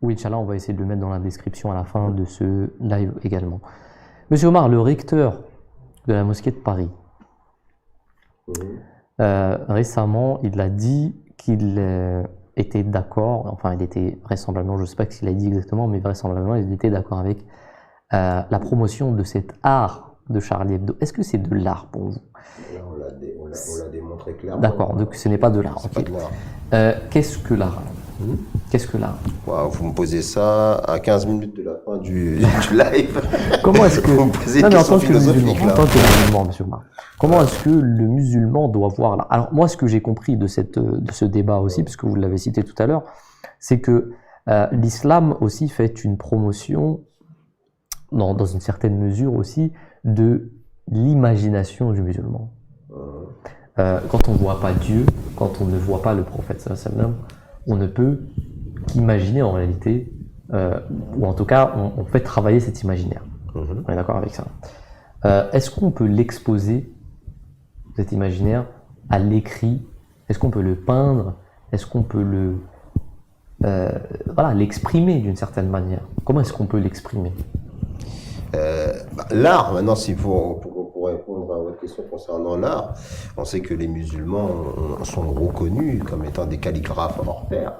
Oui, Inch'Allah, on va essayer de le mettre dans la description à la fin de ce live également. Monsieur Omar, le recteur de la mosquée de Paris, récemment, il a dit qu'il était d'accord, enfin, il était vraisemblablement, je ne sais pas ce qu'il a dit exactement, mais vraisemblablement, il était d'accord avec la promotion de cet art de Charlie Hebdo. Est-ce que c'est de l'art pour vous? Là, on l'a démontré clairement. D'accord, donc ce n'est pas de l'art. C'est Okay. pas de l'art. Qu'est-ce que l'art? Qu'est-ce que l'art? Wow, vous me posez ça à 15 minutes de la fin du live. Comment est-ce que... Vous me posez une Non, mais en question tant que musulman, philosophique, là. monsieur Omar, comment est-ce que le musulman doit voir l'art? Alors, moi, ce que j'ai compris de ce débat aussi, puisque vous l'avez cité tout à l'heure, c'est que l'islam aussi fait une promotion, dans une certaine mesure aussi, de l'imagination du musulman. Quand on ne voit pas Dieu, quand on ne voit pas le prophète sallallahu alayhi wa sallam, on ne peut qu'imaginer en réalité, ou en tout cas, on fait travailler cet imaginaire. On est d'accord avec ça. Est-ce qu'on peut l'exposer, cet imaginaire, à l'écrit? Est-ce qu'on peut le peindre? Est-ce qu'on peut l'exprimer d'une certaine manière? Comment est-ce qu'on peut l'exprimer? L'art, maintenant, pour répondre à votre question concernant l'art, on sait que les musulmans sont reconnus comme étant des calligraphes hors pair.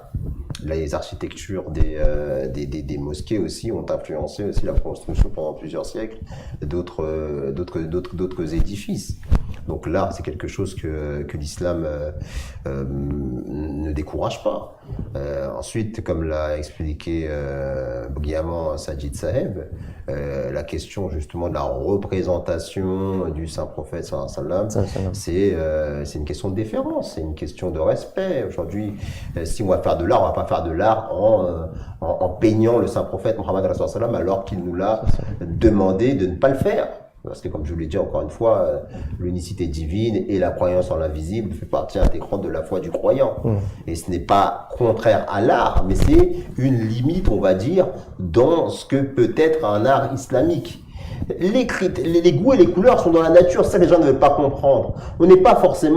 Les architectures des mosquées aussi ont influencé aussi la construction pendant plusieurs siècles d'autres édifices. Donc l'art, c'est quelque chose que l'islam ne décourage pas. Ensuite, comme l'a expliqué brillamment Sajid Saheb, la question justement de la représentation du saint prophète sallallahu alayhi wa sallam, c'est une question de déférence, c'est une question de respect. Aujourd'hui, si on va faire de l'art, on va pas faire de l'art en peignant le saint prophète Mohammed sallallahu alayhi wa sallam alors qu'il nous l'a demandé de ne pas le faire. Parce que comme je vous l'ai dit encore une fois, l'unicité divine et la croyance en l'invisible fait partie intégrante de la foi du croyant. Et ce n'est pas contraire à l'art, mais c'est une limite, on va dire, dans ce que peut être un art islamique. Les goûts et les couleurs sont dans la nature, ça les gens ne veulent pas comprendre. On n'est pas forcé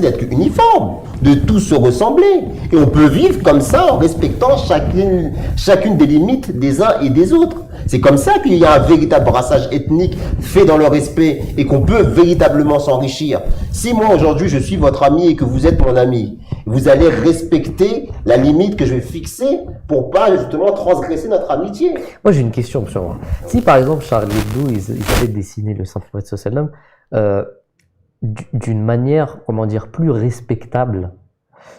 d'être uniforme, de tous se ressembler. Et on peut vivre comme ça en respectant chacune des limites des uns et des autres. C'est comme ça qu'il y a un véritable brassage ethnique fait dans le respect et qu'on peut véritablement s'enrichir. Si moi aujourd'hui je suis votre ami et que vous êtes mon ami, vous allez respecter la limite que je vais fixer pour pas justement transgresser notre amitié. Moi j'ai une question sur moi. Si par exemple Charlie Hebdo, ils avaient dessiné le saint prophète sallallahu alayhi wa sallam d'une manière, comment dire, plus respectable,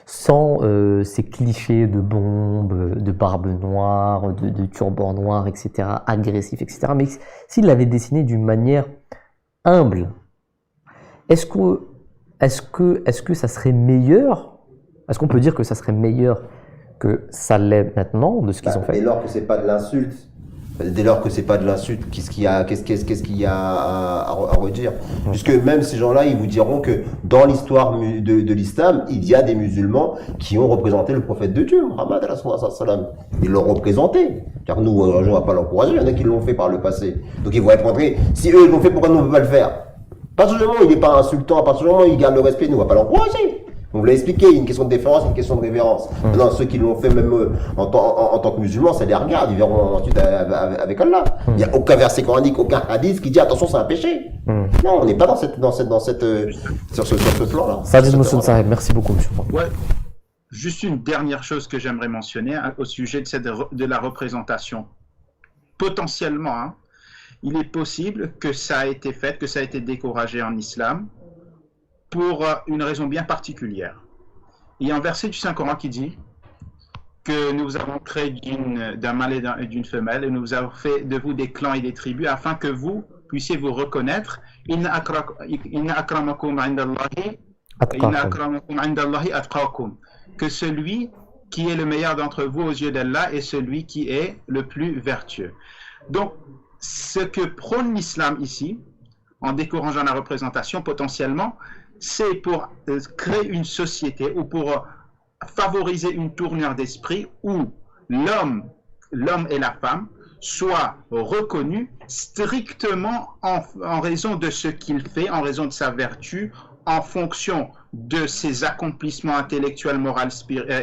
sans ces clichés de bombes, de barbe noire, de turban noir, etc., agressif, etc. Mais s'il l'avait dessiné d'une manière humble, est-ce que ça serait meilleur? Est-ce qu'on peut dire que ça serait meilleur que ça l'est maintenant de ce qu'ils ont fait? Dès lors que c'est pas de l'insulte. Dès lors que c'est pas de l'insulte, qu'est-ce qu'il y a à redire? Puisque même ces gens-là, ils vous diront que dans l'histoire de l'islam, il y a des musulmans qui ont représenté le prophète de Dieu, Muhammad sallam. Ils l'ont représenté. Car nous, on ne va pas l'encourager, il y en a qui l'ont fait par le passé. Donc ils vont être rentrés. Si eux, ils l'ont fait, pourquoi nous, on ne peut pas le faire? À partir du moment où il n'est pas insultant, à partir du moment où il garde le respect, nous, on ne va pas l'encourager. On vous l'a expliqué, il y a une question de déférence, une question de révérence. Maintenant, ceux qui l'ont fait même en tant que musulmans, ça les regarde, ils verront ensuite avec Allah. Il n'y a aucun verset coranique, aucun hadith qui dit attention, c'est un péché. Non, on n'est pas sur ce plan-là. Sajid Mohsen Saheb, merci beaucoup, monsieur. Ouais. Juste une dernière chose que j'aimerais mentionner au sujet de la représentation. Potentiellement, il est possible que ça a été fait, que ça a été découragé en islam, pour une raison bien particulière. Il y a un verset du Saint-Coran qui dit que nous avons créé d'un mâle et d'une femelle et nous avons fait de vous des clans et des tribus afin que vous puissiez vous reconnaître. Inna akramakum indallahi atqakum. Que celui qui est le meilleur d'entre vous aux yeux d'Allah est celui qui est le plus vertueux. Donc, ce que prône l'islam ici, en décourageant la représentation potentiellement, c'est pour créer une société ou pour favoriser une tournure d'esprit où l'homme et la femme soient reconnus strictement en raison de ce qu'il fait, en raison de sa vertu, en fonction de ses accomplissements intellectuels, moraux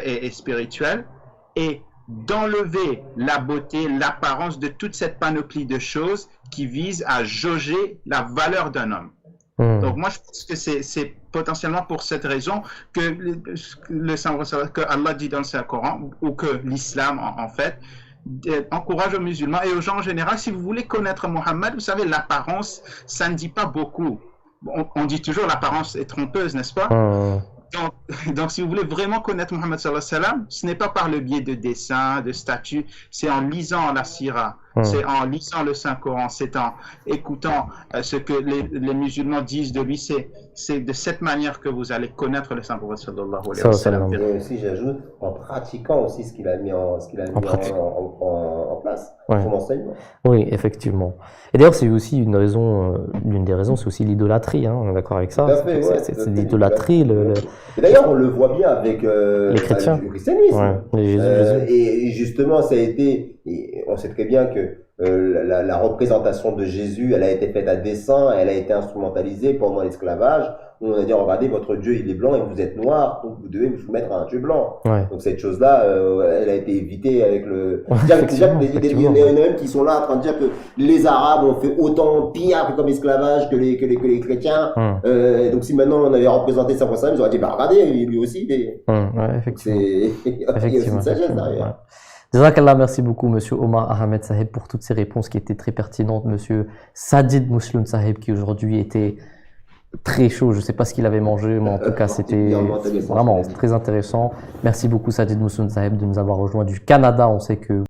et spirituels, et d'enlever la beauté, l'apparence de toute cette panoplie de choses qui visent à jauger la valeur d'un homme. Donc moi je pense que c'est potentiellement pour cette raison que que Allah dit dans le Saint-Coran, ou que l'islam en fait encourage aux musulmans et aux gens en général, si vous voulez connaître Mohammed, vous savez, l'apparence, ça ne dit pas beaucoup. On dit toujours l'apparence est trompeuse, n'est-ce pas? Donc, si vous voulez vraiment connaître Mohammed sallallahu alayhi wa sallam, ce n'est pas par le biais de dessins, de statues, c'est en lisant la Sira, c'est en lisant le Saint-Coran, c'est en écoutant ce que les musulmans disent de lui, c'est de cette manière que vous allez connaître le Saint-Prophète sallallahu alayhi wa sallam. Et aussi, j'ajoute, en pratiquant aussi ce qu'il a mis en place, son enseignement. Oui, effectivement. Et d'ailleurs, c'est aussi une des raisons, c'est aussi l'idolâtrie, hein, on est d'accord avec ça? C'est l'idolâtrie. Et d'ailleurs, on le voit bien avec les chrétiens. Le christianisme. Jésus. Et justement, ça a été, on sait très bien que la représentation de Jésus, elle a été faite à dessein, elle a été instrumentalisée pendant l'esclavage. On a dit, regardez, votre Dieu, il est blanc et vous êtes noir, donc vous devez vous soumettre à un Dieu blanc. Donc cette chose-là, elle a été évitée avec le... Déjà, il y en a même qui sont là en train de dire que les Arabes ont fait autant pire comme esclavage que les chrétiens. Donc si maintenant on avait représenté ça pour ça, ils auraient dit, bah regardez, lui aussi, il est... effectivement. Il y a aussi une sagesse derrière. Jazakallah, merci beaucoup Monsieur Omar Ahmed Saheb pour toutes ces réponses qui étaient très pertinentes. Monsieur Sajid Muslim Saheb qui aujourd'hui était très chaud, je ne sais pas ce qu'il avait mangé, mais en tout cas c'était vraiment très intéressant. Merci beaucoup Sajid Muslim Saheb de nous avoir rejoint du Canada. On sait que